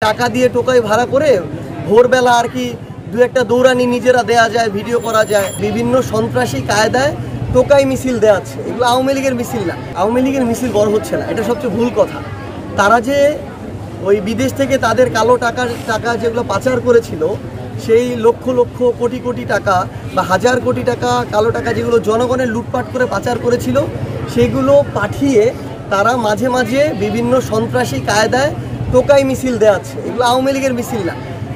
টাকা দিয়ে টোকাই ভাড়া করে ভোরবেলা আর কি দু একটা দৌড়ানি নিজেরা দেয়া যায়, ভিডিও করা যায়, বিভিন্ন সন্ত্রাসী কায়দায় টোকাই মিছিল দেওয়াচ্ছে। এগুলো আওয়ামী লীগের মিছিল না, আওয়ামী লীগের মিছিল বড় হচ্ছে না, এটা সবচেয়ে ভুল কথা। তারা যে ওই বিদেশ থেকে তাদের কালো টাকা যেগুলো পাচার করেছিল, সেই লক্ষ লক্ষ কোটি কোটি টাকা বা হাজার কোটি টাকা কালো টাকা যেগুলো জনগণের লুটপাট করে পাচার করেছিল, সেগুলো পাঠিয়ে তারা মাঝে মাঝে বিভিন্ন সন্ত্রাসী কায়দায় টোকাই মিছিল দেওয়াচ্ছে। এগুলো আওয়ামী লীগের মিছিল না।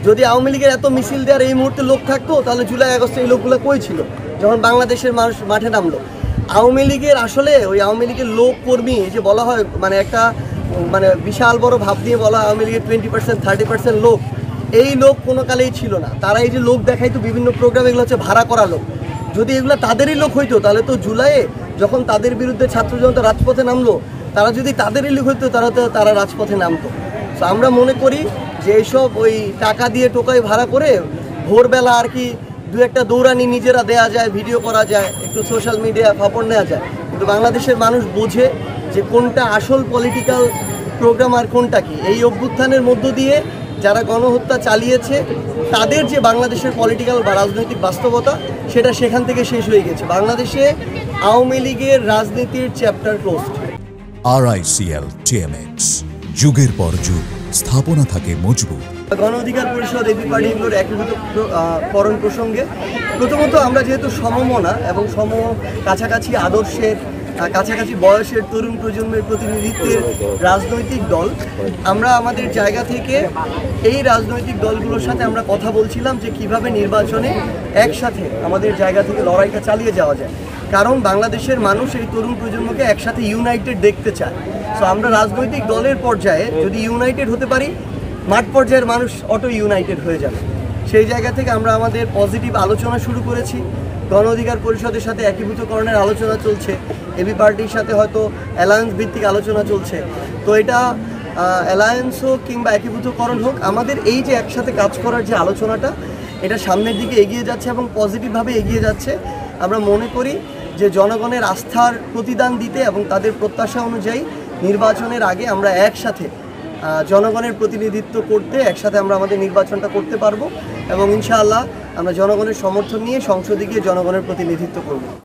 যদি আওয়ামী লীগের এত মিছিল দেওয়ার এই মুহূর্তে লোক থাকতো, তাহলে জুলাই আগস্টে এই লোকগুলো কই ছিল যখন বাংলাদেশের মানুষ মাঠে নামলো? আওয়ামী লীগের আসলে ওই আওয়ামী লীগের লোক কর্মী যে বলা হয়, একটা বিশাল বড় ভাব দিয়ে বলা আওয়ামী লীগের 20% 30% লোক, এই লোক কোনো কালেই ছিল না। তারা এই যে লোক দেখাইতো বিভিন্ন প্রোগ্রাম, এগুলো হচ্ছে ভাড়া করা লোক। যদি এগুলো তাদেরই লোক হইতো, তাহলে তো জুলাইয়ে যখন তাদের বিরুদ্ধে ছাত্র জনতা রাজপথে নামলো, তারা যদি তাদেরই লোক হইতো, তারা রাজপথে নামতো। তো আমরা মনে করি যে এইসব ওই টাকা দিয়ে টোকাই ভাড়া করে ভোরবেলা আর কি দু একটা দৌড়ানি নিজেরা দেয়া যায়, ভিডিও করা যায়, একটু সোশ্যাল মিডিয়া ফাপড় নেওয়া যায়, কিন্তু বাংলাদেশের মানুষ বোঝে যে কোনটা আসল পলিটিক্যাল প্রোগ্রাম আর কোনটা কি। এই অভ্যুত্থানের মধ্য দিয়ে যারা গণহত্যা চালিয়েছে, তাদের যে বাংলাদেশের পলিটিক্যাল বা রাজনৈতিক বাস্তবতা, সেটা সেখান থেকে শেষ হয়ে গেছে। বাংলাদেশে আওয়ামী লীগের রাজনীতির চ্যাপ্টার ক্লোজড। RICL TMX, যুগের পর যুগ স্থাপনা থাকে মজবুত। গণ অধিকার পরিষদ এগুলোর একীভূতকরণ প্রসঙ্গে প্রথমত আমরা যেহেতু সমমনা এবং কাছাকাছি আদর্শের, কাছাকাছি বয়সের তরুণ প্রজন্মের প্রতিনিধিত্বের রাজনৈতিক দল, আমরা আমাদের জায়গা থেকে এই রাজনৈতিক দলগুলোর সাথে আমরা কথা বলছিলাম যে কিভাবে নির্বাচনে একসাথে আমাদের জায়গা থেকে লড়াইটা চালিয়ে যাওয়া যায়। কারণ বাংলাদেশের মানুষ এই তরুণ প্রজন্মকে একসাথে ইউনাইটেড দেখতে চায়। সো আমরা রাজনৈতিক দলের পর্যায়ে যদি ইউনাইটেড হতে পারি, মাঠ পর্যায়ের মানুষ অটো ইউনাইটেড হয়ে যাবে। সেই জায়গা থেকে আমরা আমাদের পজিটিভ আলোচনা শুরু করেছি। গণ অধিকার পরিষদের সাথে একীভূতকরণের আলোচনা চলছে, এবি পার্টির সাথে হয়তো অ্যালায়েন্স ভিত্তিক আলোচনা চলছে। তো এটা অ্যালায়েন্স হোক কিংবা একীভূতকরণ হোক, আমাদের এই যে একসাথে কাজ করার যে আলোচনাটা, এটা সামনের দিকে এগিয়ে যাচ্ছে এবং পজিটিভভাবে এগিয়ে যাচ্ছে। আমরা মনে করি যে জনগণের আস্থার প্রতিদান দিতে এবং তাদের প্রত্যাশা অনুযায়ী নির্বাচনের আগে আমরা একসাথে জনগণের প্রতিনিধিত্ব করতে, একসাথে আমরা আমাদের নির্বাচনটা করতে পারবো এবং ইনশাআল্লাহ আমরা জনগণের সমর্থন নিয়ে সংসদে গিয়ে জনগণের প্রতিনিধিত্ব করব।